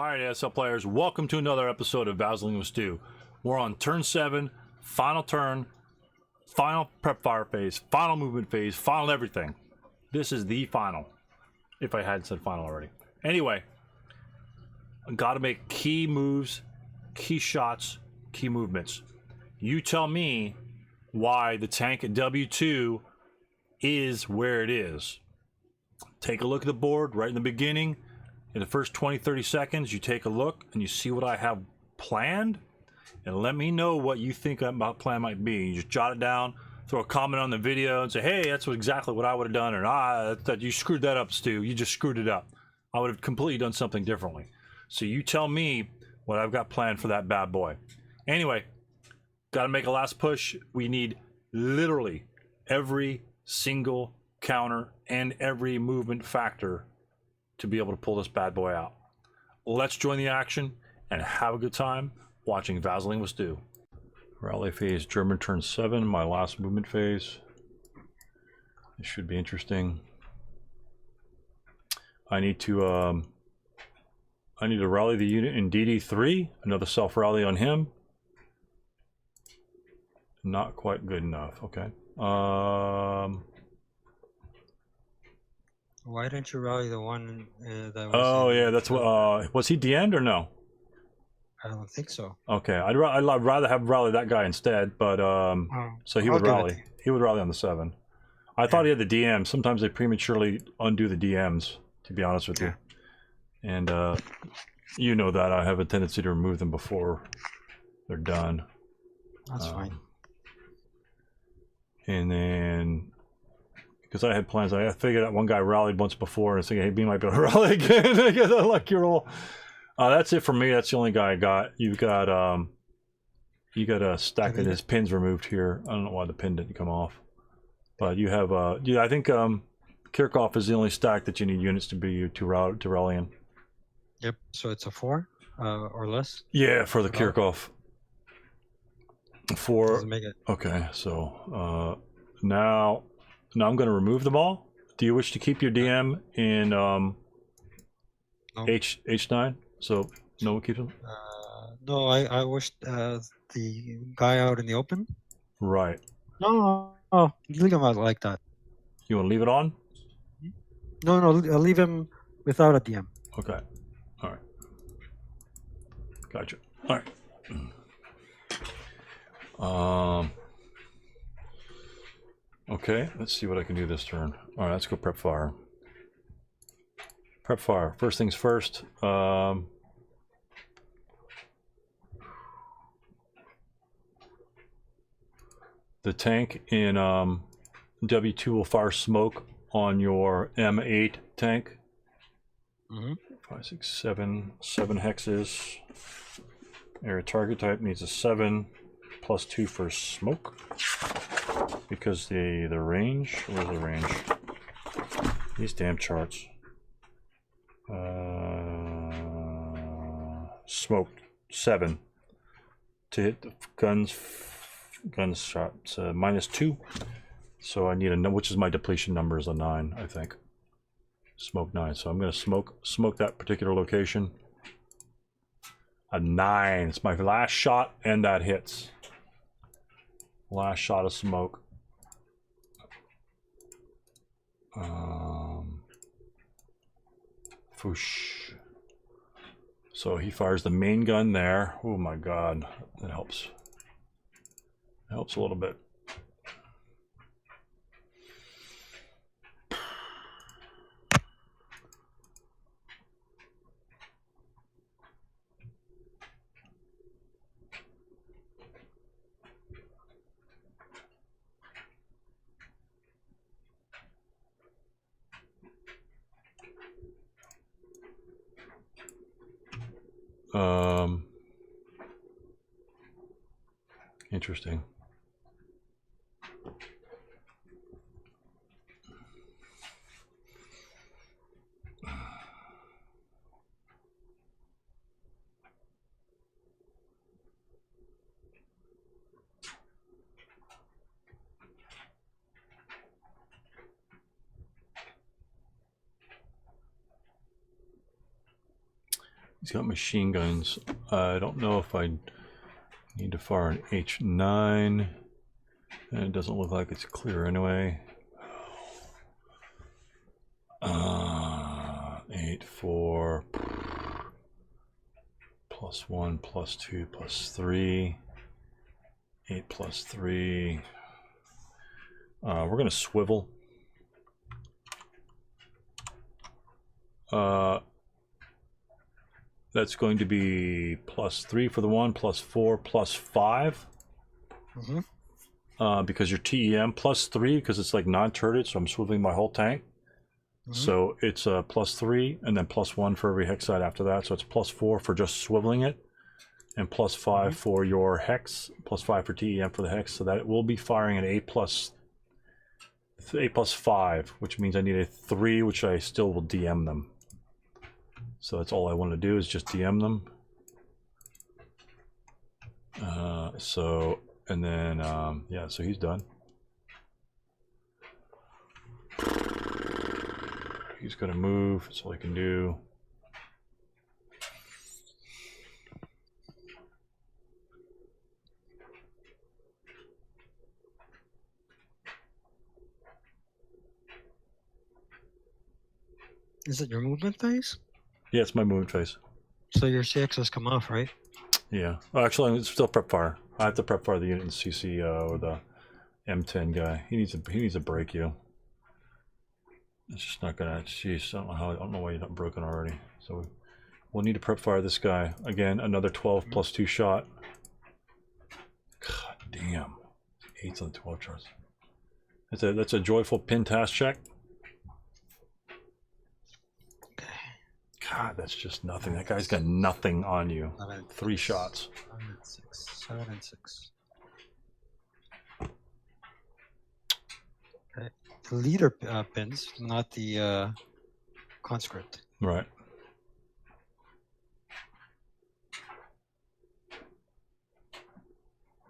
Alright, ASL players, welcome to another episode of Vaseline with Stu. We're on turn 7, final turn, final prep fire phase, final movement phase, final everything. This is the final, if I hadn't said final already. Anyway, I gotta make key moves, key shots, key movements. You tell me why the tank at W2 is where it is. Take a look at the board right in the beginning. In the first 20-30 seconds, you take a look and you see what I have planned, and let me know what you think that plan might be. You just jot it down, throw a comment on the video, and say, "Hey, that's exactly what I would have done," or that you screwed that up, Stu. You just screwed it up. I would have completely done something differently. So you tell me what I've got planned for that bad boy. Anyway, got to make a last push. We need literally every single counter and every movement factor to be able to pull this bad boy out. Let's join the action and have a good time watching Vaseline with Stu. Rally phase, German turn 7, my last movement phase. It should be interesting. I need to rally the unit in DD3, another self rally on him. Not quite good enough. Okay. Why didn't you rally the one that was? Oh yeah, that's what. Was he DM'd or no? I don't think so. Okay, I'd rather have rally that guy instead, but so he would rally. He would rally on the 7. I thought he had the DM. Sometimes they prematurely undo the DMs, to be honest with you. And you know that I have a tendency to remove them before they're done. That's fine. And then, because I had plans, I figured out one guy rallied once before, and I was thinking, hey, he might be able to rally again. I guess I like your roll. That's it for me. That's the only guy I got. You got a stack that his pins removed here. I don't know why the pin didn't come off, but you have I think Kirchhoff is the only stack that you need units to rally in. Yep. So it's a 4 or less. Yeah, for the Kirchhoff. 4. Doesn't make it. Okay, so now I'm going to remove them all. Do you wish to keep your DM in No. H9? So no one keeps them? No, I wished the guy out in the open. Right. No, leave him out like that. You want to leave it on? No, I'll leave him without a DM. Okay. All right. Gotcha. All right. Okay, let's see what I can do this turn. All right, let's go prep fire. Prep fire. First things first. The tank in W2 will fire smoke on your M8 tank. 5, 6, 7 hexes. Area target type needs a 7 plus 2 for smoke. Because the range, where's the range? These damn charts. Smoke 7 to hit the guns shots -2. So I need a, which is my depletion number is a 9, I think. Smoke 9. So I'm gonna smoke that particular location. A 9. It's my last shot, and that hits. Last shot of smoke. Whoosh. So he fires the main gun there. Oh my god, that helps. It helps a little bit. Interesting. He's got machine guns. I don't know if I need to fire an H9. And it doesn't look like it's clear anyway. 8, 4, plus 1, plus 2, plus 3. 8 plus 3. We're going to swivel. That's going to be plus 3 for the 1, plus 4, plus 5. Because your TEM plus 3, because it's like non-turreted, so I'm swiveling my whole tank. So it's plus 3, and then plus 1 for every hex side after that. So it's plus 4 for just swiveling it, and plus 5 for your hex, plus 5 for TEM for the hex, so that it will be firing an 8 plus 5, which means I need a 3, which I still will DM them. So that's all I want to do is just DM them. And then, yeah, so he's done. He's going to move, that's all he can do. Is it your movement phase? Yeah, it's my movement phase. So your CX has come off, right? Yeah. Oh, actually, it's still prep fire. I have to prep fire the unit in CC or the M10 guy. He needs to break you. It's just not gonna. Jeez, I don't know why you're not broken already. So we'll need to prep fire this guy again. Another 12 plus 2 shot. God damn, 8s on the 12 charts. That's a joyful pin task check. God, that's just nothing. That guy's got nothing on you. 3 shots. 7 and 6. Okay. The leader pins, not the conscript. Right.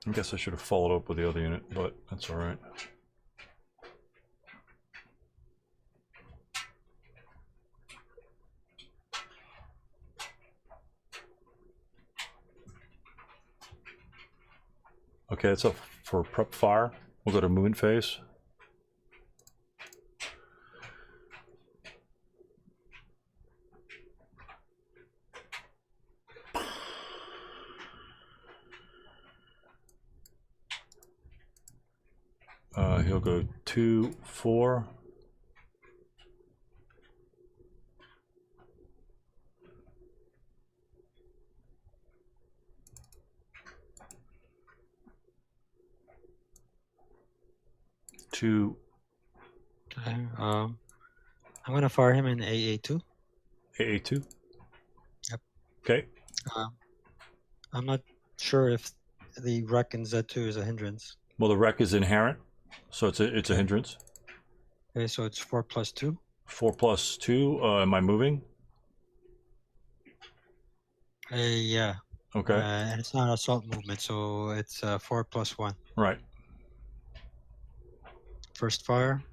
I guess I should have followed up with the other unit, but that's all right. Okay, that's up for prep fire. We'll go to movement phase. He'll go 2, 4. Two. Okay. I'm gonna fire him in AA2. AA2. Yep. Okay. I'm not sure if the wreck in Z2 is a hindrance. Well, the wreck is inherent, so it's a hindrance. Okay, so it's 4 plus 2. 4 plus 2. Am I moving? Yeah. Okay. And it's not assault movement, so it's 4 plus 1. Right. First fire.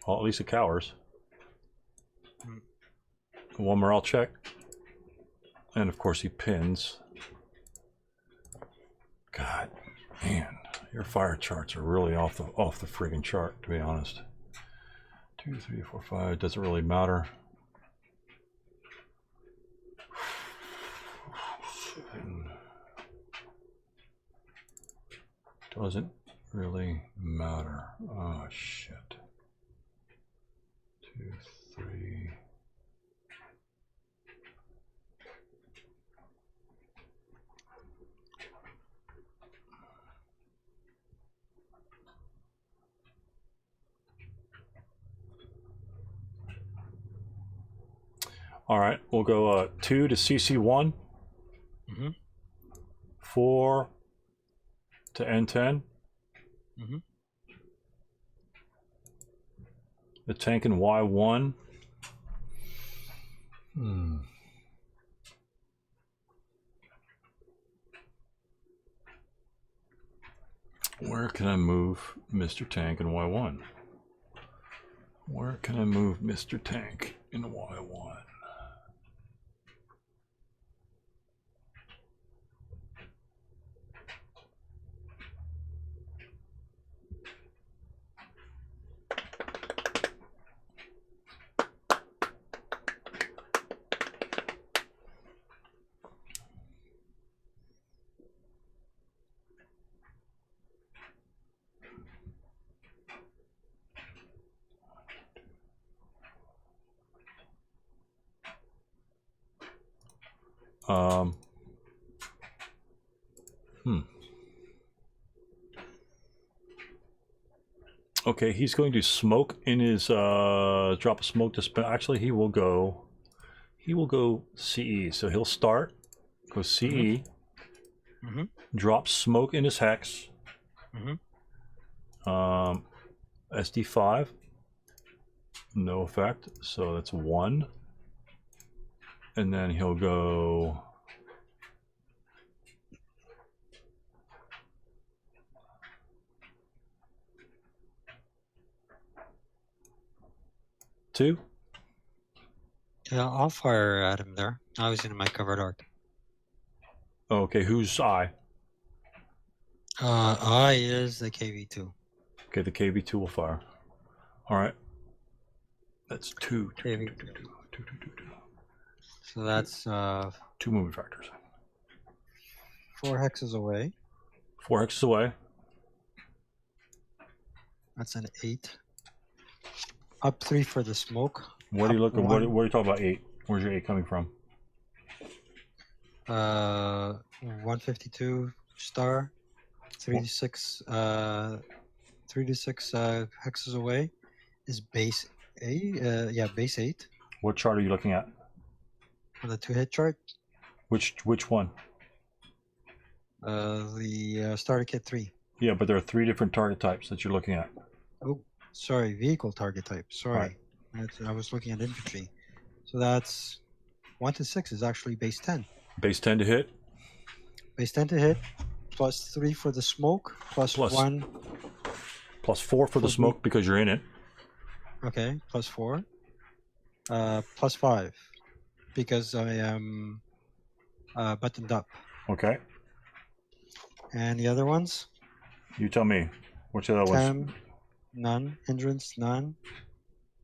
Well, at least it cowers. One morale check. And of course he pins. God, man, your fire charts are really off the friggin' chart, to be honest. 2, 3, 4, 5, doesn't really matter. Doesn't really matter. Oh shit. 2, 3. All right, we'll go 2 to CC1. 4 to N10. The tank in Y1. Where can I move Mr. Tank in Y1? Where can I move Mr. Tank in the Y1? Okay, he's going to smoke in his drop a smoke dispenser. Actually, he will go CE. So he'll start, go CE, drop smoke in his hex. SD5, no effect. So that's 1. And then he'll go two. Yeah, I'll fire at him there. Now he's in my covered arc. Okay, who's I? I is the KV2. Okay, the KV2 will fire. All right. That's 2. KV2. So that's 2 movement factors. 4 hexes away. 4 hexes away. That's an 8. Up 3 for the smoke. What are you looking? What are you talking about? 8. Where's your 8 coming from? 152 star. 3 to 6. 3 to 6 hexes away is base 8. Yeah, base 8. What chart are you looking at? On the 2-hit chart. Which one? The starter kit 3. Yeah, but there are 3 different target types that you're looking at. Oh, sorry, vehicle target type. Sorry, I was looking at infantry. So that's 1 to 6 is actually base 10. Base 10 to hit. Base 10 to hit, plus 3 for the smoke, plus 1. Plus 4 for the smoke because you're in it. Okay, plus 4. Plus 5 because I am buttoned up. Okay. And the other ones? You tell me. Which of that was? None. Hindrance, none.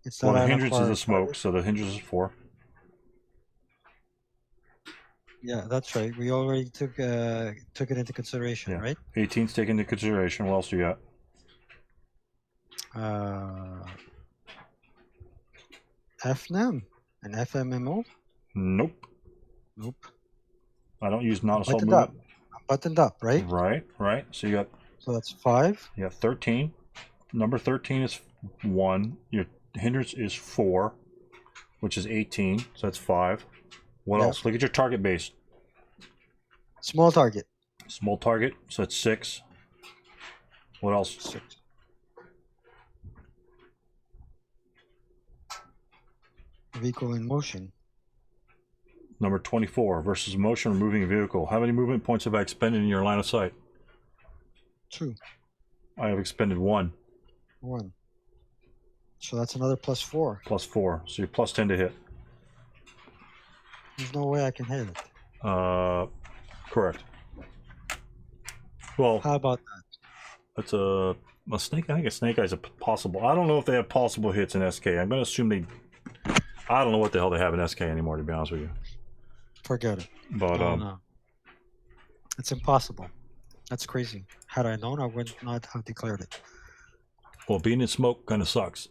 It's Well, not the hindrance is the smoke, so the hindrance is 4. Yeah, that's right. We already took it into consideration, right? 18's taken into consideration. What else do you got? FNAM and FMMO? Nope. Nope. I don't use non-assault Buttoned movement. up. I'm buttoned up, right? Right. So you got. So that's 5. You have 13. Number 13 is 1. Your hindrance is 4, which is 18. So that's 5. What else? Look at your target base. Small target. Small target. So that's 6. What else? 6. Vehicle in motion. Number 24 versus motion or moving a vehicle. How many movement points have I expended in your line of sight? 2. I have expended 1. 1. So that's another plus 4. Plus 4. So you're plus 10 to hit. There's no way I can hit it. Correct. Well, how about that? That's a snake. I think a snake eye's a possible. I don't know if they have possible hits in SK. I'm gonna assume they. I don't know what the hell they have in SK anymore, to be honest with you. Forget it. But no. It's impossible. That's crazy. Had I known, I would not have declared it. Well, being in smoke kind of sucks.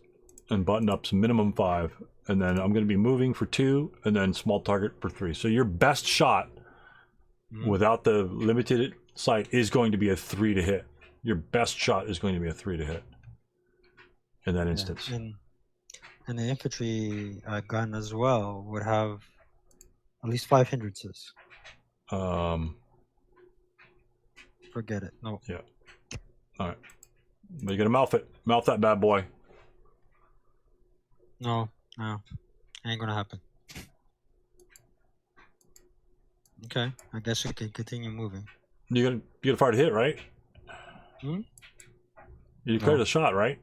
And button up's minimum 5, and then I'm going to be moving for 2, and then small target for 3. So your best shot, without the limited sight, is going to be a 3 to hit. Your best shot is going to be a 3 to hit. In that instance. And the infantry gun as well would have at least 5 hindrances. Forget it. No. Yeah. All right. But you got to mouth it. Mouth that bad boy. No. Ain't gonna happen. Okay. I guess we can continue moving. You gotta fire to hit, right? You declared a shot, right?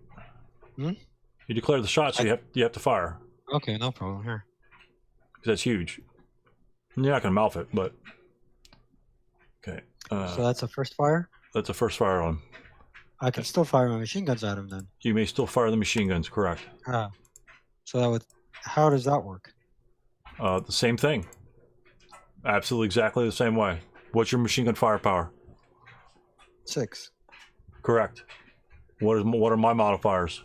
You declare the shot, so you have to fire. Okay, no problem. Here. Because that's huge. You're not going to mouth it, but... Okay. So that's a first fire? That's a first fire on him. I can still fire my machine guns at him then. You may still fire the machine guns, correct. So that would... How does that work? The same thing. Absolutely exactly the same way. What's your machine gun firepower? 6. Correct. What are my modifiers?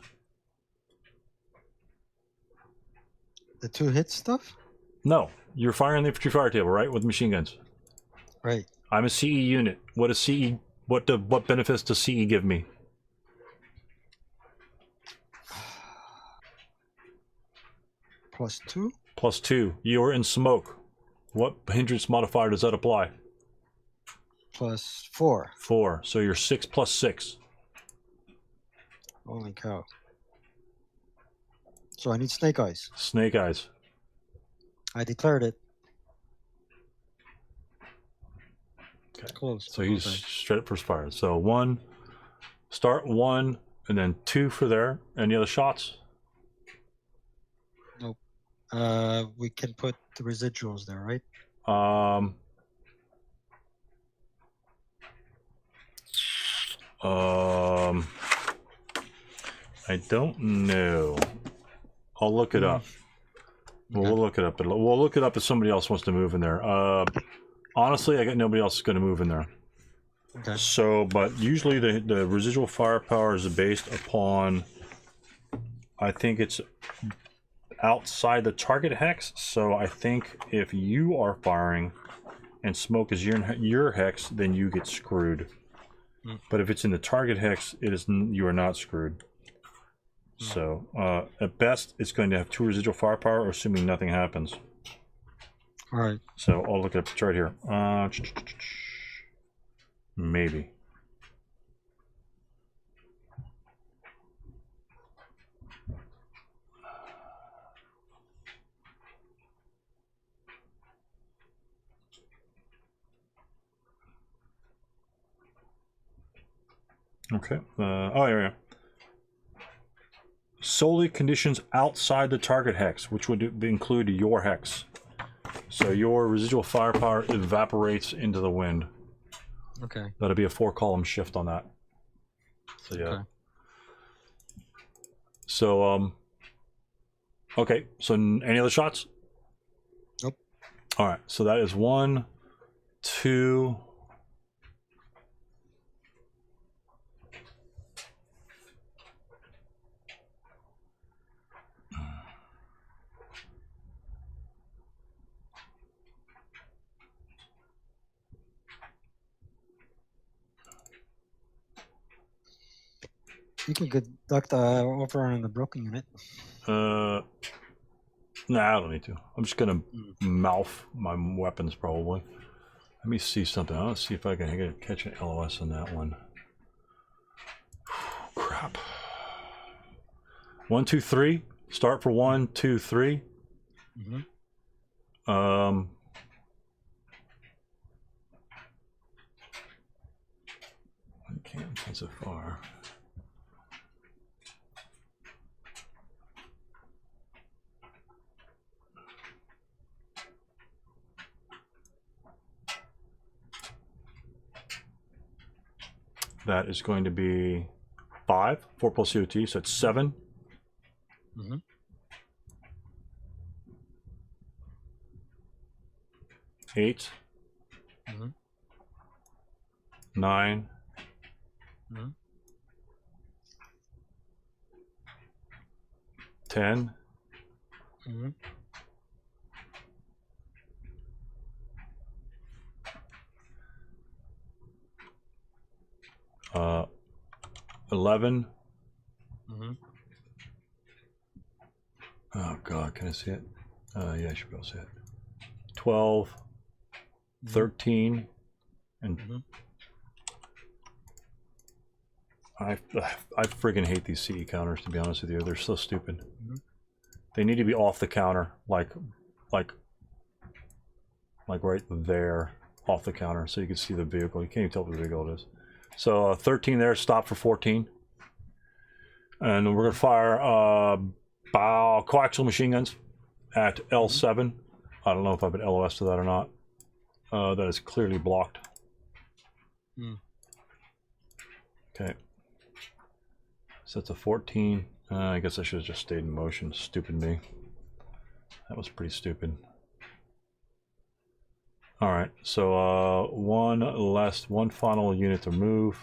The 2 hit stuff? No. You're firing the infantry fire table, right? With machine guns. Right. I'm a CE unit. What does CE... What benefits does CE give me? +2? +2. You're in smoke. What hindrance modifier does that apply? +4. 4. So you're 6 + 6. Holy cow. So I need snake eyes. Snake eyes. I declared it. Okay. Close. So he's straight up first fire. So 1, start 1, and then 2 for there. Any other shots? Nope. We can put the residuals there, right? I don't know. I'll look it up. We'll look it up. We'll look it up if somebody else wants to move in there. Honestly, I got nobody else going to move in there. Okay. So, but usually the residual firepower is based upon, I think it's outside the target hex. So I think if you are firing and smoke is your hex, then you get screwed. But if it's in the target hex, you are not screwed. So at best, it's going to have 2 residual firepower, assuming nothing happens. All right. So I'll look at the chart here. Maybe. Okay. Oh, yeah. Solely conditions outside the target hex, which would include your hex. So your residual firepower evaporates into the wind. Okay. That'll be a 4-column shift on that. So yeah. Okay. So okay. So any other shots? Nope. All right. So that is 1, 2. You can conduct overrun in the broken unit. Nah, I don't need to. I'm just gonna mouth my weapons probably. Let me see something. I'll see if I can catch an LOS on that one. Crap. 1, 2, 3. Start for 1, 2, 3. I can't get so far. That is going to be 5, 4 plus COT, so it's 7. 8. 9. 10. 11. Oh god, can I see it? Yeah, I should be able to see it. 12, 13, and I friggin' hate these CE counters, to be honest with you. They're so stupid. They need to be off the counter, like right there, off the counter, so you can see the vehicle. You can't even tell what the vehicle it is. So 13 there, stop for 14. And we're going to fire coaxial machine guns at L7. I don't know if I have an LOS to that or not. That is clearly blocked. Okay. So that's a 14. I guess I should have just stayed in motion. Stupid me. That was pretty stupid. Alright, so one final unit to move.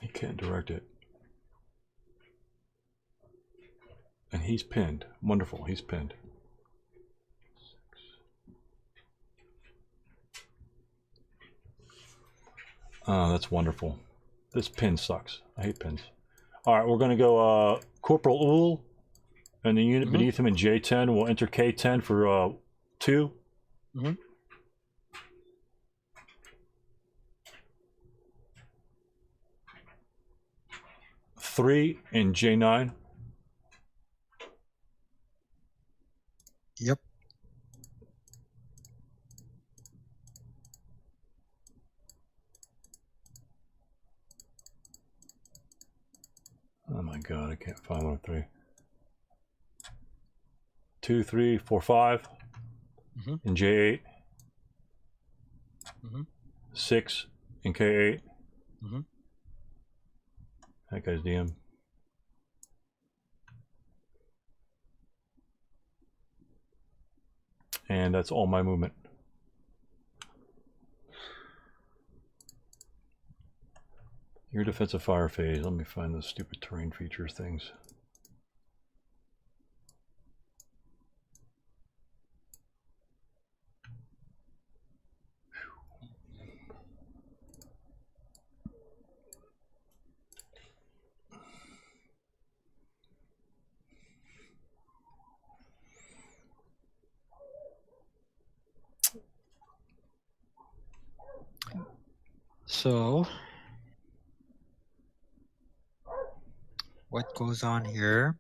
He can't direct it. And he's pinned. Wonderful, he's pinned. Oh, that's wonderful. This pin sucks. I hate pins. Alright, we're going to go Corporal Uhl, and the unit beneath him in J10 will enter K10 for 2. 3 in J9. Yep. Oh my god, I can't find 1 or 3. 2, 3, 4, 5 in J8. 6 in K8. That guy's DM. And that's all my movement. Your defensive fire phase. Let me find those stupid terrain features things. So, what goes on here?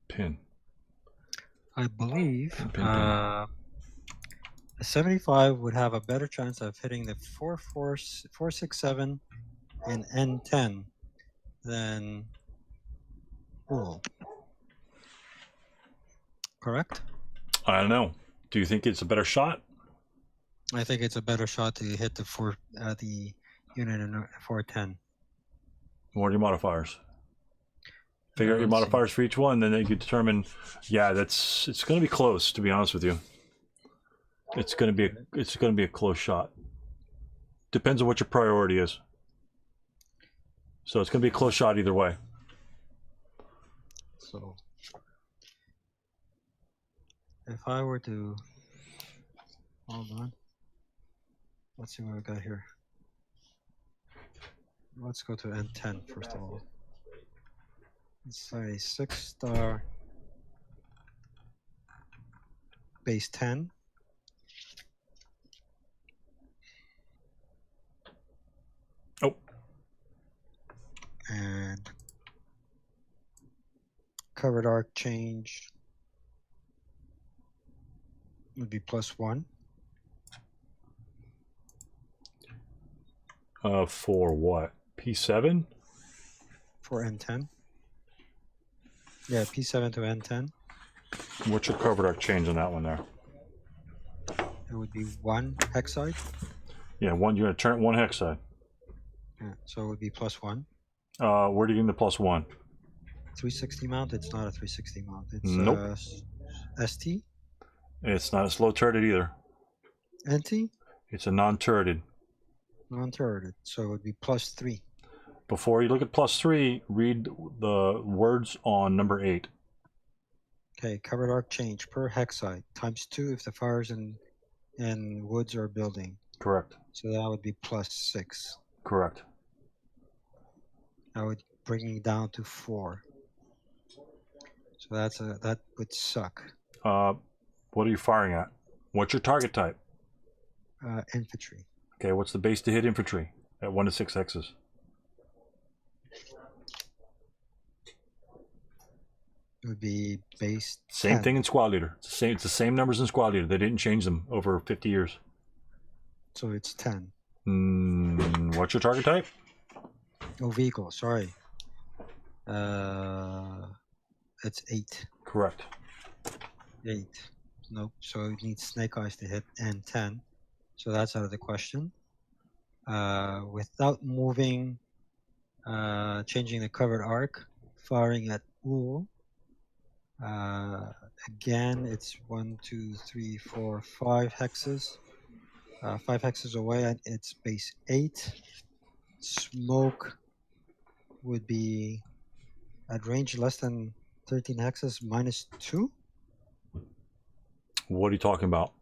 Pin. I believe Pin. a 75 would have a better chance of hitting the 467 and N10 than Uhl. Correct? I don't know. Do you think it's a better shot? I think it's a better shot to hit the unit in 410. What are your modifiers? Figure out your modifiers for each one, then you can determine. Yeah, it's going to be close. To be honest with you, it's going to be a close shot. Depends on what your priority is. So it's going to be a close shot either way. So, if I were to hold on, let's see what we got here. Let's go to N10 first of all. Let's say 6-star base 10. Oh. And covered arc change would be +1. For what? P7? For N10. Yeah, P7 to N10. What's your covered arc change on that one there? It would be 1 hexide. Yeah, you're going to turn 1 hexide. Yeah, so it would be +1. Where do you get the +1? 360 mount. It's not a 360 mount. It's nope. ST. It's not a slow turreted either. NT. It's a non-turreted. Non-turreted. So it would be +3. Before you look at +3, read the words on number 8. Okay, covered arc change per hexide ×2 if the fires in woods or building. Correct. So that would be +6. Correct. That would bring it down to 4. So that would suck. What are you firing at? What's your target type? infantry. Okay, what's the base to hit infantry at 1 to 6 hexes? It would be base Same 10. thing in squad leader. It's the same numbers in squad leader. They didn't change them over 50 years. So it's 10. What's your target type? Oh, vehicle. Sorry. It's 8. Correct. 8. Nope. So it needs snake eyes to hit and 10. So that's out of the question. Without moving, changing the covered arc, firing at Ull. Again, it's 1, 2, 3, 4, 5 hexes. 5 hexes away, and it's base 8. Smoke would be at range less than 13 hexes, -2. What are you talking about?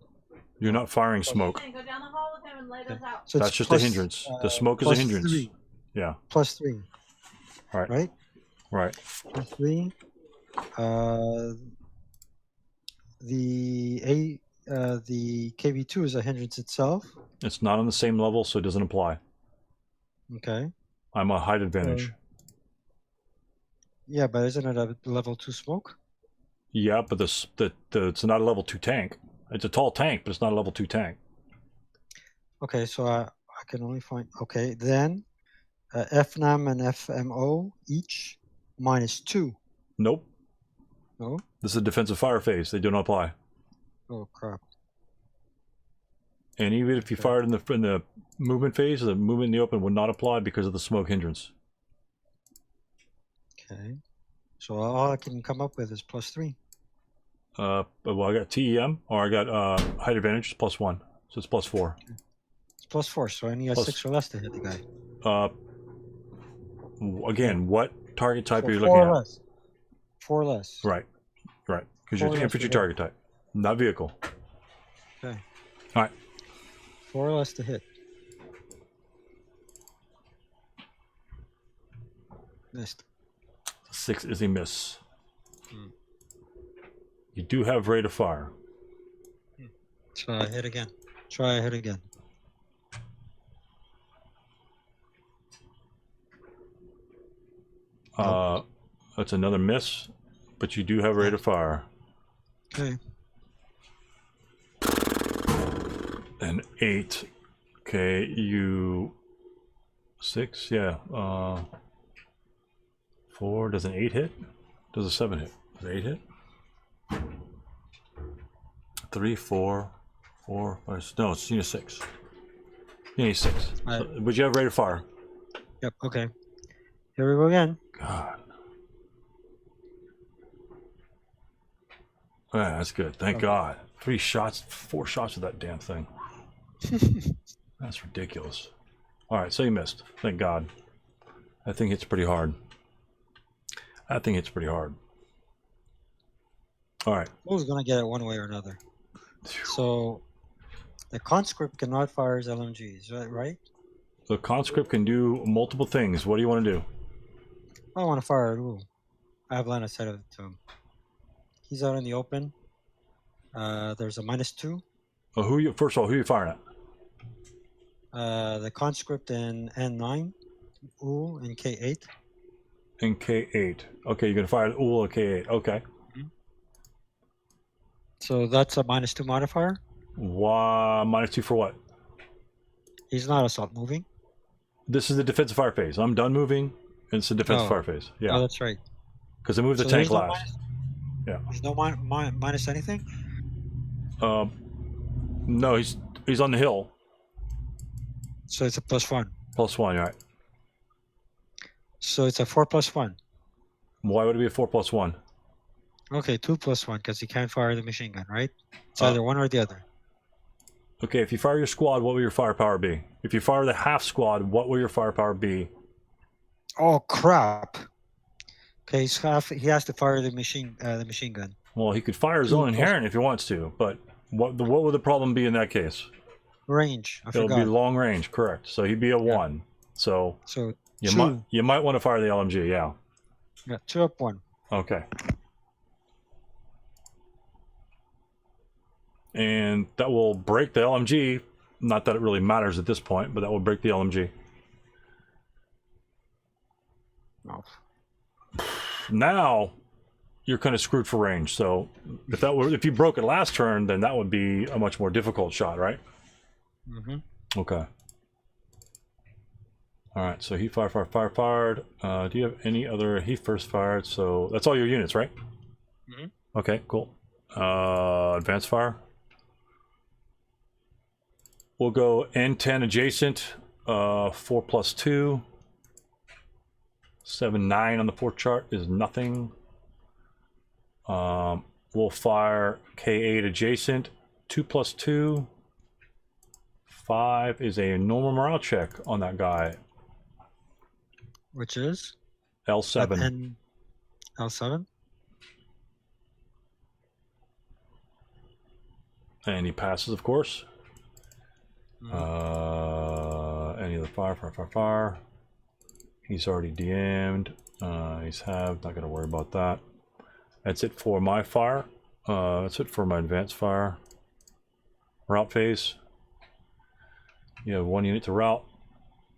You're not firing smoke. Go down the hall with him and lay those out. So That's it's just plus, a hindrance. The smoke is a plus hindrance. 3. Yeah. +3. Right. Right? Right. +3. The KV2 is a hindrance itself. It's not on the same level, so it doesn't apply. Okay. I'm a height advantage. Yeah, but isn't it a level 2 smoke? Yeah, but it's not a level 2 tank. It's a tall tank, but it's not a level 2 tank. Okay, so I can only find. Okay, then FNAM and FMO each -2. Nope. No? This is a defensive fire phase. They do not apply. Oh, crap. And even if you Okay. fired in the movement phase, the movement in the open would not apply because of the smoke hindrance. Okay. So all I can come up with is +3. Well, I got TEM, or I got height advantage, +1. So it's +4. It's +4, so I need a Plus- 6 or less to hit the guy. Again, what target type So are you 4 looking or at? less. 4 less. Right. Because 4 you're less infantry to hit. target type, not vehicle. Okay. All right. 4 or less to hit. Missed. 6 is a miss. Hmm. You do have rate of fire. Try hit again. Try hit again. That's another miss, but you do have rate of fire. Okay. An 8. Okay, you 6, yeah. 4. Does an 8 hit? Does a 7 hit? Does 8 hit? 3, 4, 4, 5. No, it's you need a 6. You need 6. Right. So, but you have rate of fire. Yep. Okay. Here we go again. God. Yeah, that's good. Thank God. 3 shots, 4 shots of that damn thing. That's ridiculous. All right, so you missed. Thank God. That thing hits pretty hard. That thing hits pretty hard. All right. Who's gonna get it one way or another? So, the conscript cannot fire his LMGs, right? The conscript can do multiple things. What do you want to do? I want to fire at Ull. I have line of sight of it to him. He's out in the open. There's a -2. Well, first of all, who are you firing at? The conscript in N9, Ull in K8. In K8. Okay, you're gonna fire at Ull at K8. Okay. So that's a -2 modifier. Why -2 for what? He's not assault moving. This is the defensive fire phase. I'm done moving, and it's the defensive Oh. fire phase. Oh, Yeah, that's right. because I moved the So tank there's no last. Yeah. There's no minus anything. No, he's on the hill. So it's a +1. +1, right? So it's a 4+1. Why would it be a 4+1? Okay, 2+1 because he can't fire the machine gun, right? It's Uh, either one or the other. Okay, if you fire your squad, what will your firepower be? If you fire the half squad, what will your firepower be? Oh crap! Okay, he has to fire the machine gun. Well, he could fire his own inherent if he wants to, but what would the problem be in that case? Range. I It'll forgot. be long range, correct? So he'd be a 1. So So you 2. might want to fire the LMG, yeah. Yeah, 2 up 1. Okay. And that will break the LMG Not that it really matters at this point, but that will break the LMG. No. Now you're kind of screwed for range. So if you broke it last turn, then that would be a much more difficult shot, right? Mm-hmm. Okay. All right. So he fired. Do you have any other? He first fired. So that's all your units, right? Mm-hmm. Okay. Cool. Advanced fire. We'll go N10 adjacent. 4+2. 7-9 on the 4 chart is nothing. We'll fire K8 adjacent. 2+2. 5 is a normal morale check on that guy. Which is? L7. L7? And he passes, of course. Mm-hmm. Any other fire. He's already DM'd. He's not gonna worry about that. That's it for my fire. That's it for my advanced fire. Route phase. You have 1 unit to route.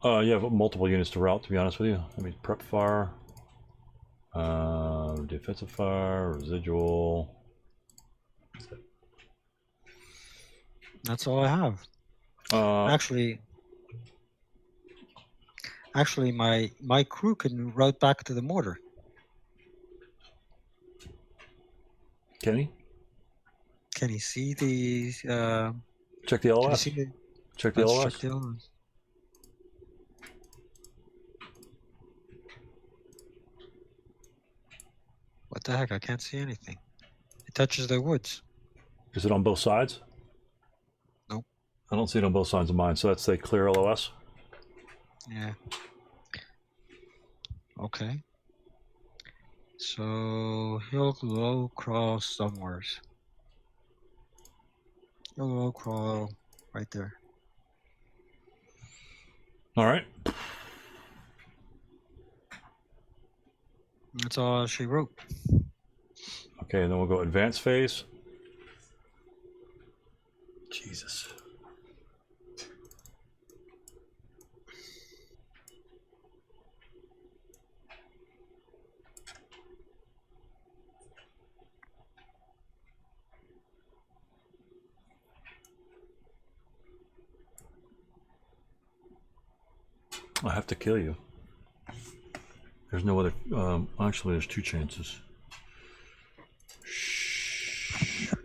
You have multiple units to route, to be honest with you. Let me prep fire. Defensive fire, residual. That's it. That's all I have. Actually, my crew can route back to the mortar. Can he? Can he see the? Check the LOS. Check the LOS. Check the LOS. What the heck? I can't see anything. It touches the woods. Is it on both sides? Nope. I don't see it on both sides of mine, so that's a clear LOS. Yeah. Okay. So he'll low crawl somewhere. He'll low crawl right there. All right. That's all she wrote. Okay, then we'll go advanced phase. Jesus. I have to kill you. There's no other. Actually, there's 2 chances. Shoot.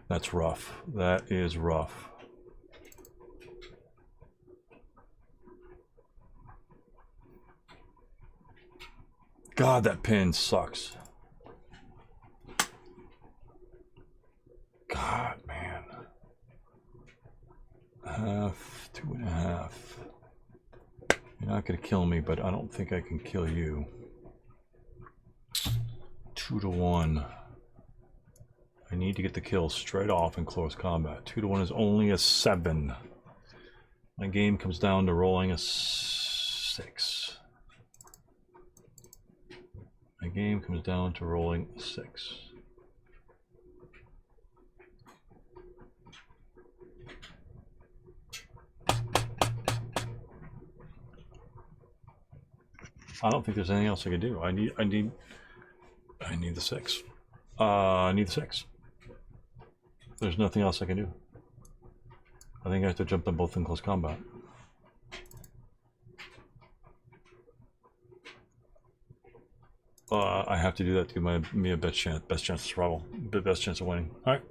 That's rough. That is rough. God, that pin sucks. God, man. 1/2, 2.5. You're not gonna kill me, but I don't think I can kill you. 2-1. I need to get the kill straight off in close combat. 2-1 is only a 7. My game comes down to rolling a 6. My game comes down to rolling a 6. I don't think there's anything else I can do. I need the 6. I need the 6. There's nothing else I can do. I think I have to jump them both in close combat. I have to do that to give me a best chance of survival, best chance of winning. All right,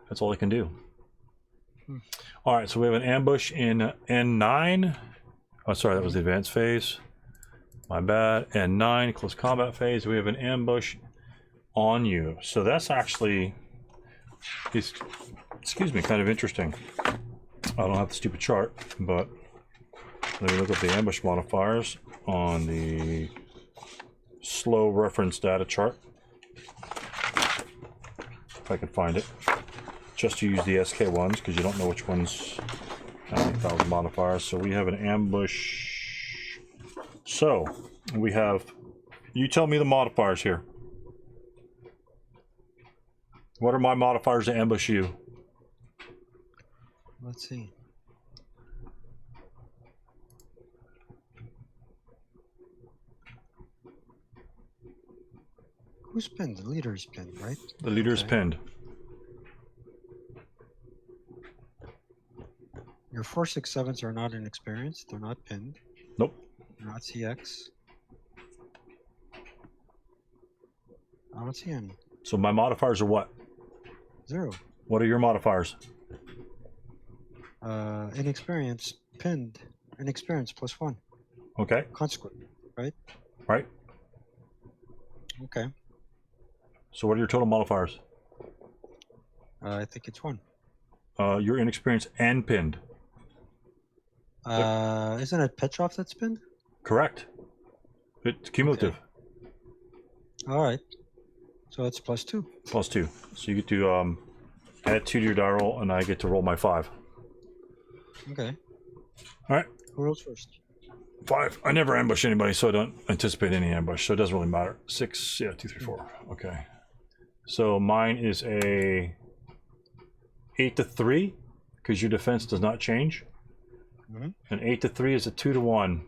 that's all I can do. All right, so we have an ambush in N9. Oh, sorry, that was the advanced phase. My bad. N9, close combat phase. We have an ambush on you. So that's actually, excuse me, kind of interesting. I don't have the stupid chart, but let me look at the ambush modifiers. on the slow reference data chart. If I can find it. Just to use the SK ones, because you don't know which ones have 1,000 modifiers. So we have an ambush. So we have, you tell me the modifiers here. What are my modifiers to ambush you? Let's see. Who's pinned? The leader is pinned, right? The leader is pinned. Your 4, 6, 7s are not inexperienced. They're not pinned. Nope. They're not CX. I don't see any. So my modifiers are what? 0. What are your modifiers? Inexperienced, pinned. Inexperienced +1. Okay. Consequent, right? Right. Okay. So what are your total modifiers? I think it's 1. You're inexperienced and pinned. Isn't it Petrov that's pinned? Correct. It's cumulative. Okay. All right. So it's +2. +2. So you get to add 2 to your die roll, and I get to roll my 5. Okay. All right. Who rolls first? 5. I never ambush anybody, so I don't anticipate any ambush, so it doesn't really matter. 6, yeah, 2, 3, 4. Okay. So mine is a 8 to 3, because your defense does not change. And 8 to 3 is a 2 to 1,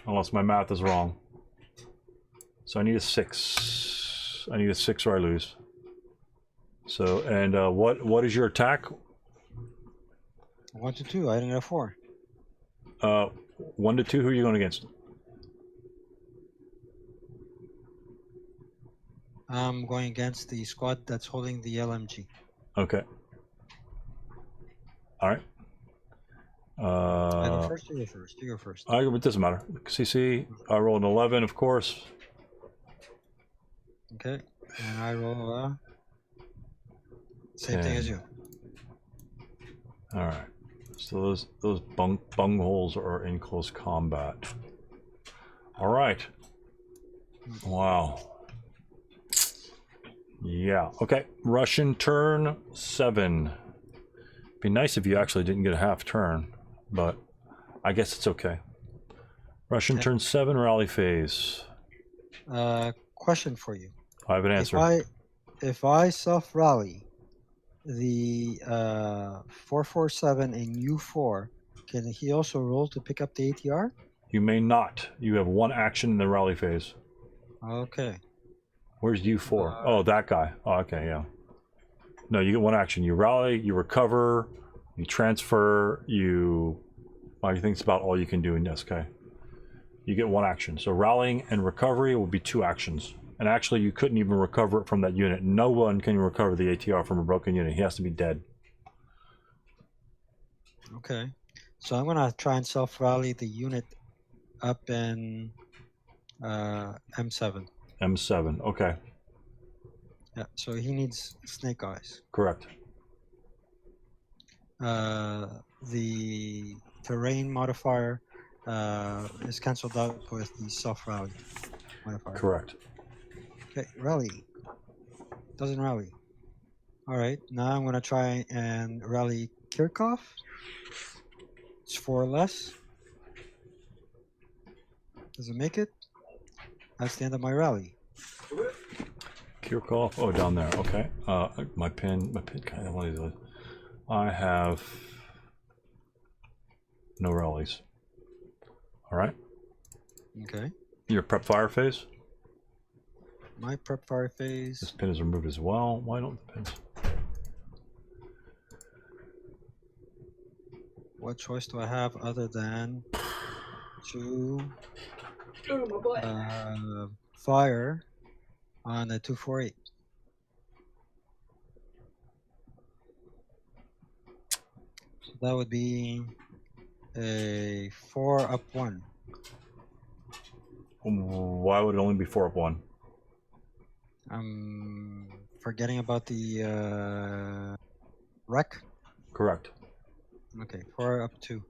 unless my math is wrong. So I need a 6. I need a 6 or I lose. So, and what is your attack? 1 to 2. I didn't get a 4. 1 to 2. Who are you going against? I'm going against the squad that's holding the LMG. Okay. All right. I go first. You go first. You go first. It doesn't matter. CC. I rolled an 11, of course. Okay. And I roll same 10. thing as you. All right. So those bung holes are in close combat. All right. Wow. Yeah. Okay. Russian turn 7. Be nice if you actually didn't get a half turn, but I guess it's okay. Russian turn 7 rally phase. Question for you. I have an answer. If I self rally the 447 and U4, can he also roll to pick up the ATR? You may not. You have 1 action in the rally phase. Okay. Where's U4? Oh, that guy. Oh, okay, yeah. No, you get 1 action. You rally, you recover, you transfer, I think it's about all you can do in SK. You get 1 action. So rallying and recovery will be 2 actions. And actually, you couldn't even recover it from that unit. No one can recover the ATR from a broken unit. He has to be dead. Okay. So I'm going to try and self-rally the unit up in M7. M7, okay. Yeah, so he needs snake eyes. Correct. The terrain modifier is cancelled out with the self-rally modifier. Correct. Okay, rally. Doesn't rally. All right, now I'm going to try and rally Kirchhoff. It's 4 less. Does it make it? That's the end of my rally. Kirchhoff, oh, down there, okay. My pin kind of one of these. I have no rallies. All right. Okay. Your prep fire phase? My prep fire phase. This pin is removed as well. Why don't the pins? What choice do I have other than to fire on a 248? So that would be a 4 up 1. Why would it only be 4 up 1? I'm forgetting about the wreck. Correct. Okay, 4 up 2.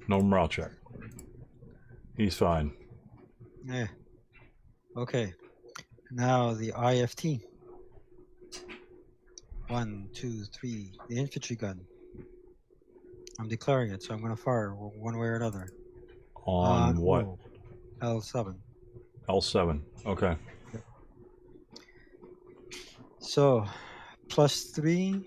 No morale check. He's fine. Yeah. Okay. Now the IFT. 1, 2, 3. The infantry gun. I'm declaring it, so I'm going to fire one way or another. On what? Oh, L7. L7. Okay. So, +3.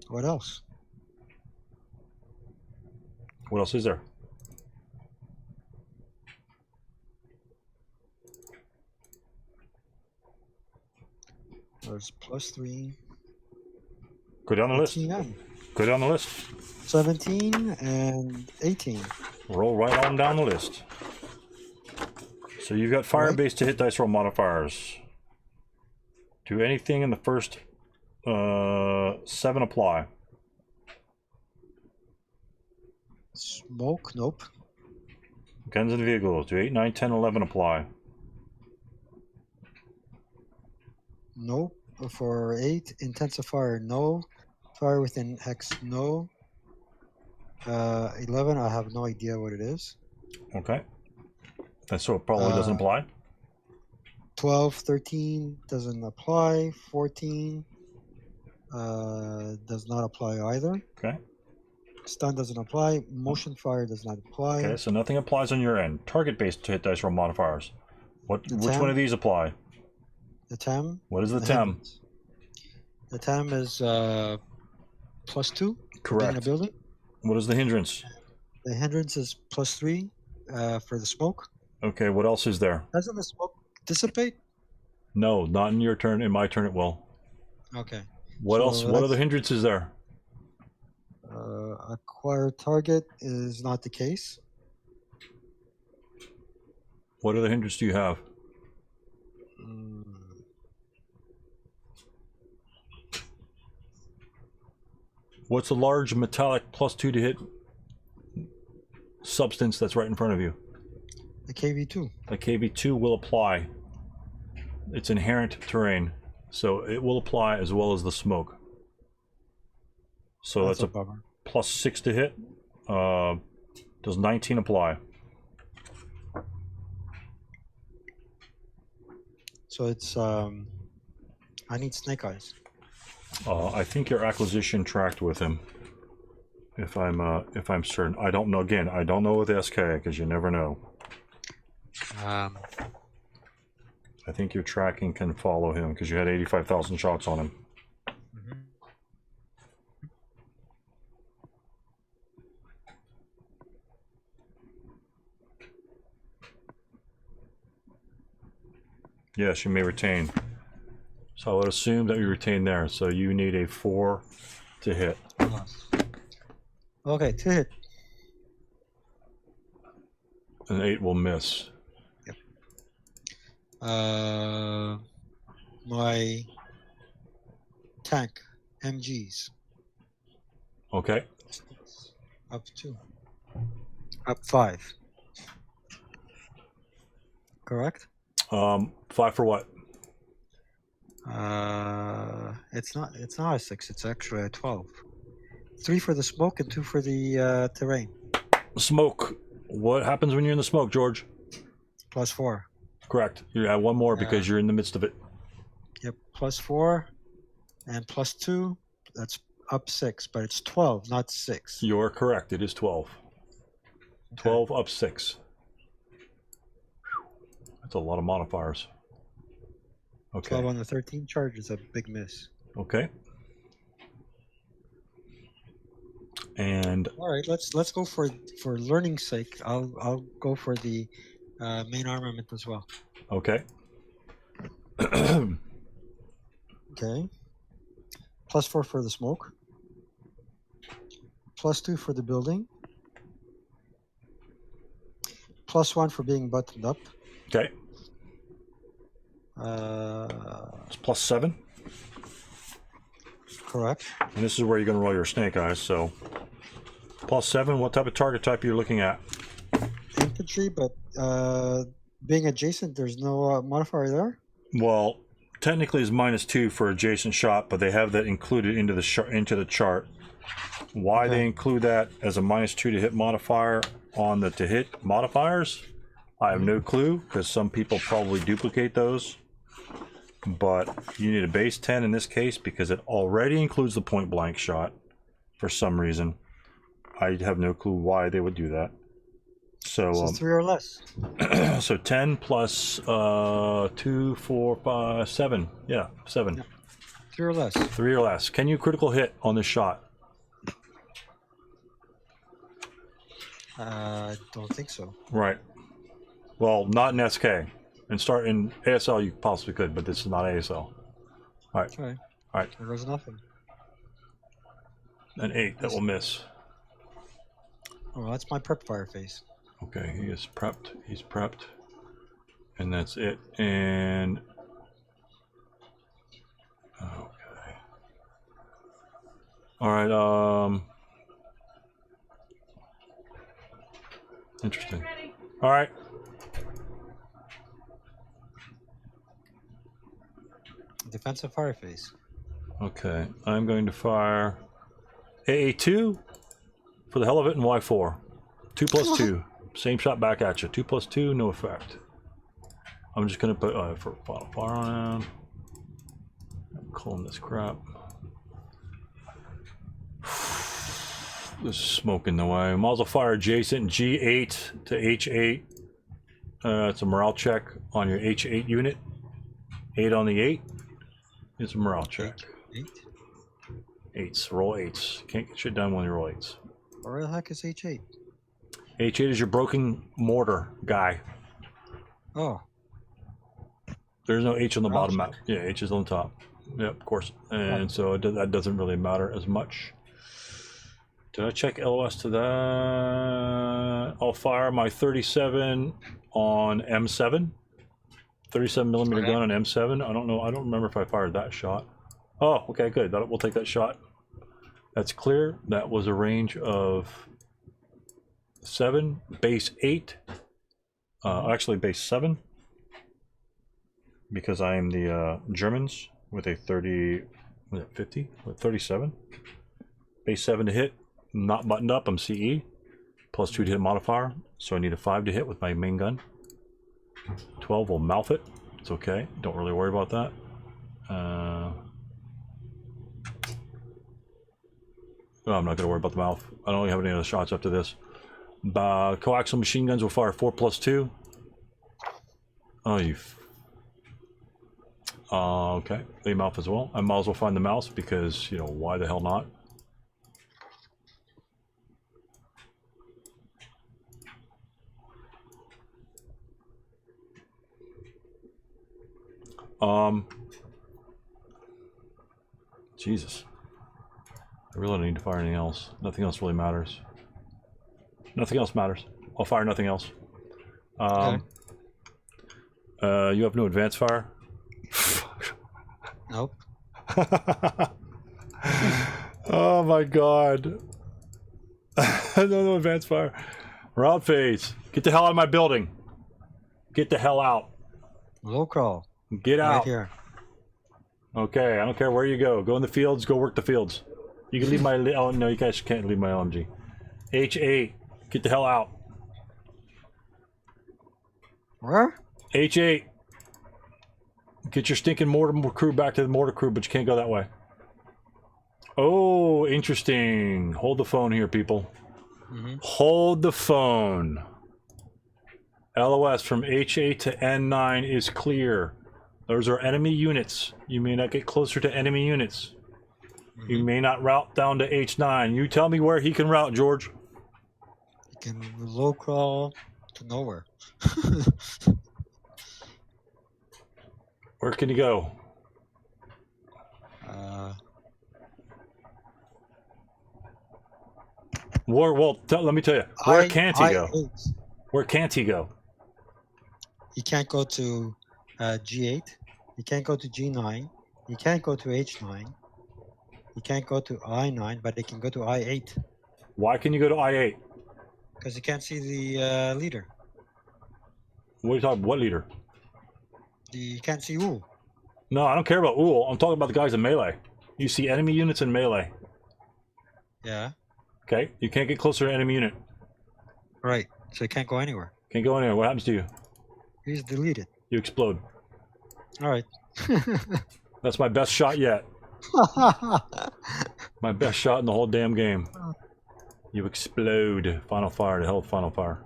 What else? What else is there? There's +3. Go down the list. TM. Go down the list. 17 and 18. Roll right on down the list. So you've got fire Right. base to hit dice roll modifiers. Do anything in the first 7 apply. Smoke, nope. Guns and vehicles. Do 8, 9, 10, 11 apply. Nope. For 8, intensifier, no. Fire within hex, no. 11, I have no idea what it is. Okay. And so it probably doesn't apply. 12, 13 doesn't apply. 14 does not apply either. Okay. Stun doesn't apply. Motion fire does not apply. Okay, so nothing applies on your end. Target based to hit dice roll modifiers. Which one of these apply? The TEM. What is the TEM? hindrance. The TEM is +2. Being in a Correct. building. What is the hindrance? The hindrance is +3 for the smoke. Okay, what else is there? Doesn't the smoke dissipate? No, not in your turn. In my turn, it will. Okay. What So else? What are the that's- hindrances there? Acquire target is not the case. What other hindrance do you have? What's a large metallic +2 to hit substance that's right in front of you? The KV2. The KV2 will apply. It's inherent terrain, so it will apply as well as the smoke. So that's a bummer. +6 to hit. Does 19 apply? So it's I need snake eyes. I think your acquisition tracked with him. If I'm certain, I don't know. Again, I don't know with SK because you never know. I think your tracking can follow him because you had 85,000 shots on him. Yes, you may retain. So I would assume that you retain there. So you need a 4 to hit. Okay, to hit. An 8 will miss. My tank MGs Okay. up 2. Up 5. Correct? 5 for what? It's not a 6, it's actually a 12. 3 for the smoke and 2 for the terrain. Smoke. What happens when you're in the smoke, George? +4. Correct. You have one more because you're in the midst of it. Yep, +4 and +2. That's up 6, but it's 12, not 6. You're correct. It is 12. 12 up 6. That's a lot of modifiers. Okay. 12 on the 13 charge is a big miss. Okay. And All right, let's go for learning's sake. I'll go for the main armament as well. okay. Okay. +4 for the smoke. +2 for the building. +1 for being buttoned up. Okay. It's +7. Correct. And this is where you're going to roll your snake eyes. So +7. What type of target type are you looking at? Infantry, but being adjacent, there's no modifier there. Well, technically it's -2 for adjacent shot, but they have that included into the chart. Why they include that as a -2 to hit modifier on the to hit modifiers, I have no clue, because some people probably duplicate those. But you need a base 10 in this case because it already includes the point blank shot for some reason. I have no clue why they would do that. So 3 or less. so 10 plus 2, 4, 5, 7. Yeah, 7. Yeah. 3 or less. 3 or less. Can you critical hit on this shot? I don't think so. Right. Well, not in SK. And start in ASL, you possibly could, but this is not ASL. All right. Okay. All right. There goes nothing. An 8 that will miss. Oh, that's my prep fire phase. Okay, he is prepped. He's prepped. And that's it. And okay. All right. Interesting. All right. Defensive fire phase. Okay, I'm going to fire AA2 for the hell of it and Y4. 2 plus 2. Same shot back at you. 2 plus 2, no effect. I'm just going to put for final fire on. I'm calling this crap. There's smoke in the way. Muzzle fire adjacent G8 to H8. It's a morale check on your H8 unit. 8 on the 8. It's a morale check. 8? 8s. Roll 8s. Can't get shit done when you roll 8s. Where the heck is H8? H8 is your broken mortar guy. Oh. There's no H on the bottom check. map. Yeah, H is on the top. Yep, of course. And so that doesn't really matter as much. Did I check LOS to that? I'll fire my 37 on M7. 37 millimeter gun on M7. I don't know. I don't remember if I fired that shot. Oh, okay, good. We'll take that shot. That's clear. That was a range of 7, base 8. Actually, base 7. Because I am the Germans with a 50 with 37. Base 7 to hit. Not buttoned up. I'm CE. Plus 2 to hit modifier. So I need a 5 to hit with my main gun. 12 will mouth it. It's okay. Don't really worry about that. Oh, I'm not going to worry about the mouth. I don't really have any other shots after this. Coaxial machine guns will fire 4 plus 2. Oh, you. Okay. They mouth as well. I might as well find the mouse because, you know, why the hell not? Jesus. I really don't need to fire anything else. Nothing else really matters. Nothing else matters. I'll fire nothing else. Okay. You have no advanced fire? Nope. Oh my god. No advanced fire. Route phase. Get the hell out of my building. Get the hell out. Low crawl. Get out. Right here. Okay, I don't care where you go. Go in the fields, go work the fields. You can leave my... Oh, no, you guys can't leave my LMG. H8. Get the hell out. Where? H8. Get your stinking mortar crew back to the mortar crew, but you can't go that way. Oh, interesting. Hold the phone here, people. Hold the phone. LOS from H8 to N9 is clear. Those are enemy units. You may not get closer to enemy units. You may not route down to H9. You tell me where he can route, George. You can low crawl to nowhere. Where can he go? Let me tell you. Where can't he go? Where can't he go? He can't go to G8. He can't go to G9. He can't go to H9. He can't go to I9, but he can go to I8. Why can you go to I8? Because you can't see the leader. What are you talking? What leader? You can't see who. No, I don't care about Uhl. I'm talking about the guys in melee. You see enemy units in melee. Yeah. Okay? You can't get closer to enemy unit. Right. So you can't go anywhere. Can't go anywhere. What happens to you? He's deleted. You explode. All right. That's my best shot yet. My best shot in the whole damn game. You explode. Final fire. The hell with final fire.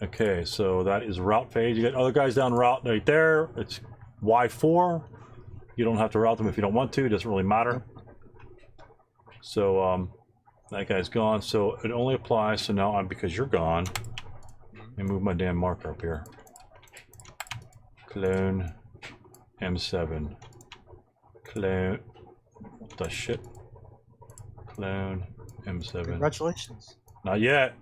Okay, so that is route phase. You got other guys down route right there. It's Y4. You don't have to route them if you don't want to. It doesn't really matter. So that guy's gone. So it only applies. So now because you're gone. Let me move my damn marker up here. Clone M7. Clone. What the shit? Clone M7. Congratulations. Not yet.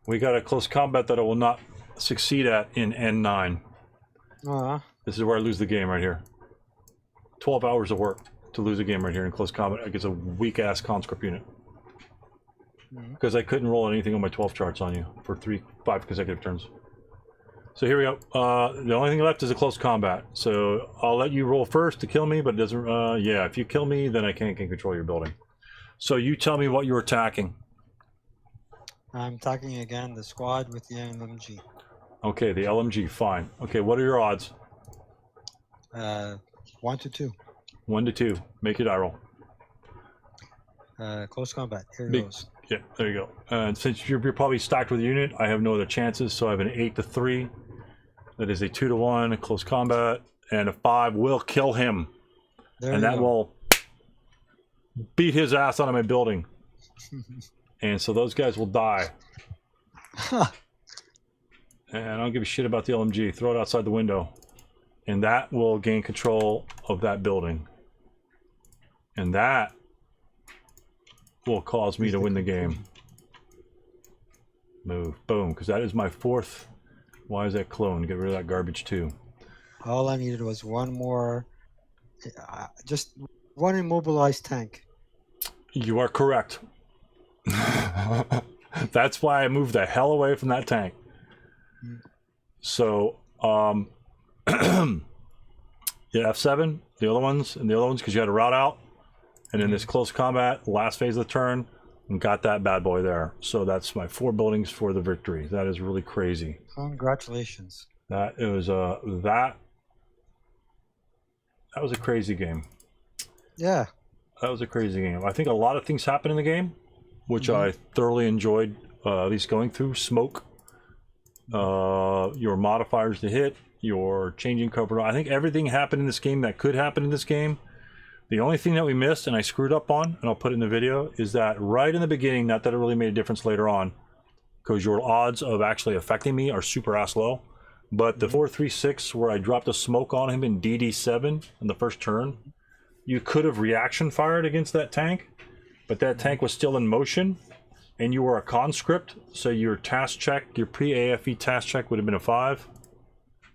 We got a close combat that I will not succeed at in N9. This is where I lose the game right here. 12 hours of work to lose a game right here in close combat against a weak-ass conscript unit. Because I couldn't roll anything on my 12 charts on you for 5 consecutive turns. So here we go. The only thing left is a close combat. So I'll let you roll first to kill me, but it doesn't... yeah, if you kill me, then I can't control your building. So you tell me what you're attacking. I'm attacking again the squad with the LMG. Okay, the LMG, fine. Okay, what are your odds? 1 to 2. 1 to 2. Make it die roll. Close combat. Here it goes. Yeah, there you go. And since you're probably stacked with a unit, I have no other chances, so I have an 8 to 3. That is a 2 to 1, close combat, and a 5 will kill him. And that will beat his ass out of my building. And so those guys will die. And I don't give a shit about the LMG. Throw it outside the window. And that will gain control of that building. And that will cause me to win the game. Move. Boom. Because that is my 4th. Why is that clone? Get rid of that garbage too. All I needed was one more... just one immobilized tank. You are correct. That's why I moved the hell away from that tank. So, yeah, F7, the other ones, because you had a route out, and in this close combat, last phase of the turn, and got that bad boy there. So that's my 4 buildings for the victory. That is really crazy. Congratulations. That was that was a crazy game. Yeah. That was a crazy game. I think a lot of things happened in the game, which I thoroughly enjoyed, at least going through. Smoke, your modifiers to hit, your changing cover. I think everything happened in this game that could happen in this game. The only thing that we missed, and I screwed up on, and I'll put it in the video, is that right in the beginning, not that it really made a difference later on, because your odds of actually affecting me are super ass low, but the 4-3-6 where I dropped a smoke on him in DD7 in the first turn, you could have reaction fired against that tank, but that tank was still in motion, and you were a conscript, so your task check, your pre-AFE task check would have been a 5.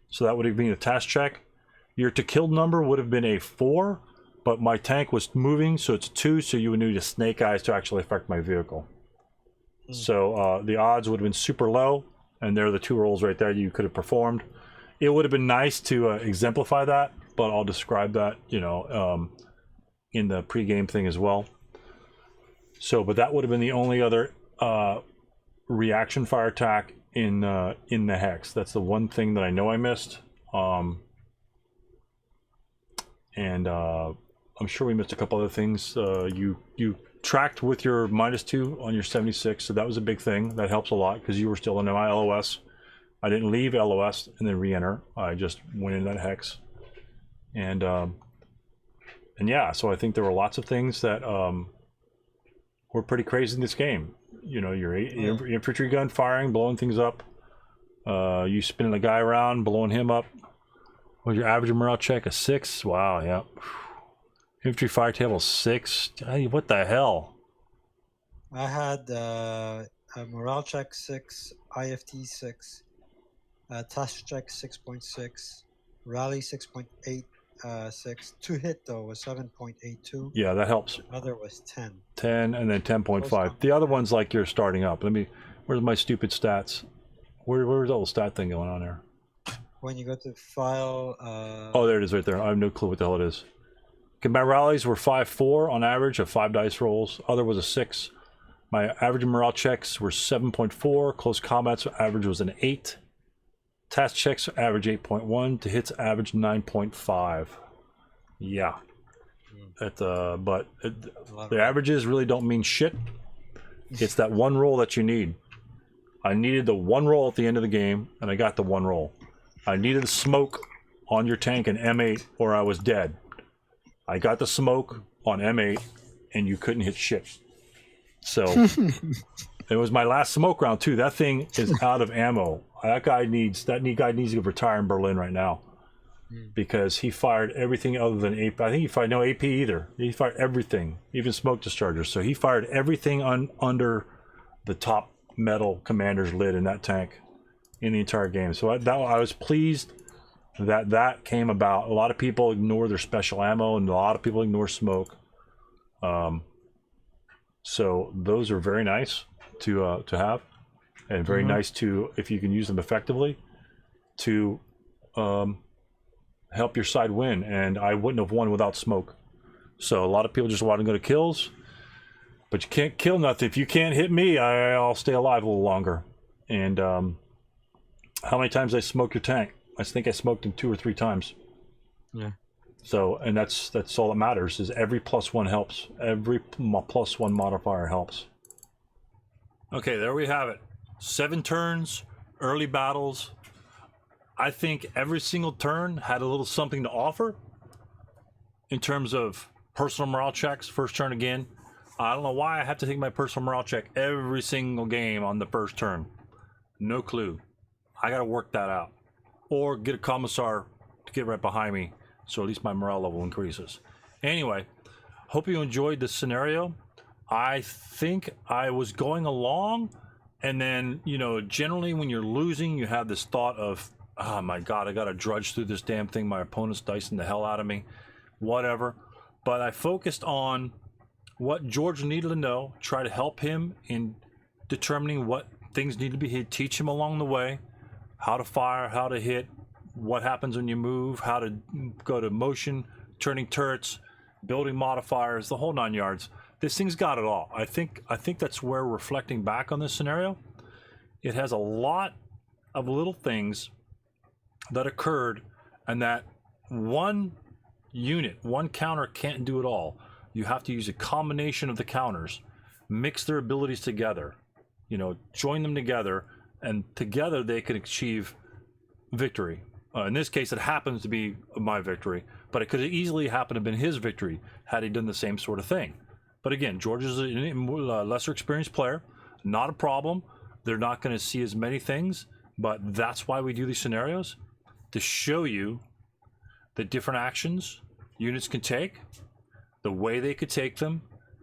So that would have been a task check. Your to kill number would have been a 4, but my tank was moving, so it's 2, so you would need a snake eyes to actually affect my vehicle. So the odds would have been super low, and there are the 2 rolls right there you could have performed. It would have been nice to exemplify that, but I'll describe that, you know, in the pre-game thing as well. So, but that would have been the only other reaction fire attack in the hex. That's the one thing that I know I missed. And I'm sure we missed a couple other things. You tracked with your -2 on your 76, so that was a big thing. That helps a lot because you were still in my LOS. I didn't leave LOS and then re-enter. I just went in that hex. And yeah, so I think there were lots of things that were pretty crazy in this game. You know, your infantry gun firing, blowing things up. You spinning a guy around, blowing him up. Was your average morale check a 6? Wow, yeah. Infantry fire table 6. Hey, what the hell? I had a morale check 6, IFT 6, task check 6.6, rally 6.86. 2 hit though was 7.82. Yeah, that helps. Other was 10. 10 and then 10.5. The other one's like you're starting up. Let me. Where's my stupid stats? Where's the little stat thing going on there? when you go to file, Oh, there it is right there. I have no clue what the hell it is. Okay, my rallies were 5-4 on average of 5 dice rolls. Other was a 6. My average morale checks were 7.4. Close combats average was an 8. Task checks average 8.1. To hits average 9.5. Yeah. The averages really don't mean shit. It's that one roll that you need. I needed the one roll at the end of the game, and I got the one roll. I needed the smoke on your tank in M8, or I was dead. I got the smoke on M8, and you couldn't hit shit. So, it was my last smoke round, too. That thing is out of ammo. That guy needs to retire in Berlin right now. Because he fired everything other than AP. I think he fired no AP either. He fired everything, even smoke dischargers. So he fired everything under the top metal commander's lid in that tank in the entire game. So I was pleased that came about. A lot of people ignore their special ammo, and a lot of people ignore smoke. So those are very nice to have, and very nice to, if you can use them effectively, to help your side win. And I wouldn't have won without smoke. So a lot of people just want to go to kills, but you can't kill nothing. If you can't hit me, I'll stay alive a little longer. And how many times I smoked your tank? I think I smoked him 2 or 3 times. Yeah. So, and that's all that matters, is every +1 helps. Every +1 modifier helps. Okay, there we have it. 7 turns, early battles. I think every single turn had a little something to offer in terms of personal morale checks. First turn again. I don't know why I have to take my personal morale check every single game on the first turn. No clue. I got to work that out. Or get a commissar to get right behind me, so at least my morale level increases. Anyway, hope you enjoyed this scenario. I think I was going along, and then, you know, generally when you're losing, you have this thought of, oh my god, I gotta drudge through this damn thing, my opponent's dicing the hell out of me, whatever. But I focused on what George needed to know, try to help him in determining what things need to be hit, teach him along the way, how to fire, how to hit, what happens when you move, how to go to motion, turning turrets, building modifiers, the whole 9 yards. This thing's got it all. I think that's where, reflecting back on this scenario, it has a lot of little things that occurred, and that one unit, one counter can't do it all. You have to use a combination of the counters, mix their abilities together, you know, join them together, and together they can achieve victory. In this case, it happens to be my victory, but it could have easily happened to have been his victory had he done the same sort of thing. But again, George is a lesser experienced player, not a problem. They're not going to see as many things, but that's why we do these scenarios, to show you the different actions units can take, the way they could take them,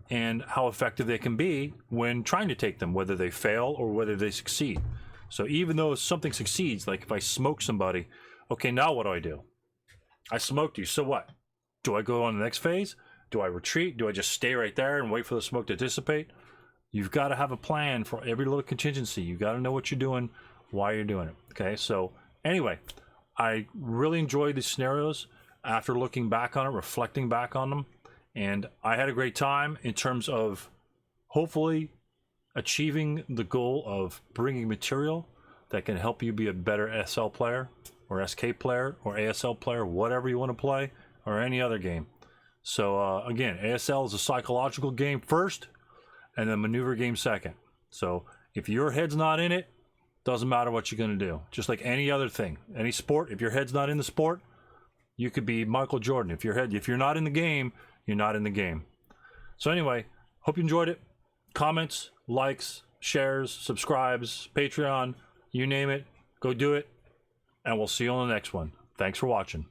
and how effective they can be when trying to take them, whether they fail or whether they succeed. So even though something succeeds, like if I smoke somebody, okay, now what do? I smoked you, so what? Do I go on the next phase? Do I retreat? Do I just stay right there and wait for the smoke to dissipate? You've got to have a plan for every little contingency. You've got to know what you're doing, why you're doing it. Okay, so anyway, I really enjoyed these scenarios after looking back on it, reflecting back on them, and I had a great time in terms of hopefully achieving the goal of bringing material that can help you be a better SL player or SK player or ASL player, whatever you want to play, or any other game. So again, ASL is a psychological game first, and then maneuver game second. So if your head's not in it, doesn't matter what you're going to do. Just like any other thing, any sport, if your head's not in the sport, you could be Michael Jordan. If you're not in the game, you're not in the game. So anyway, hope you enjoyed it. Comments, likes, shares, subscribes, Patreon, you name it, go do it. And we'll see you on the next one. Thanks for watching.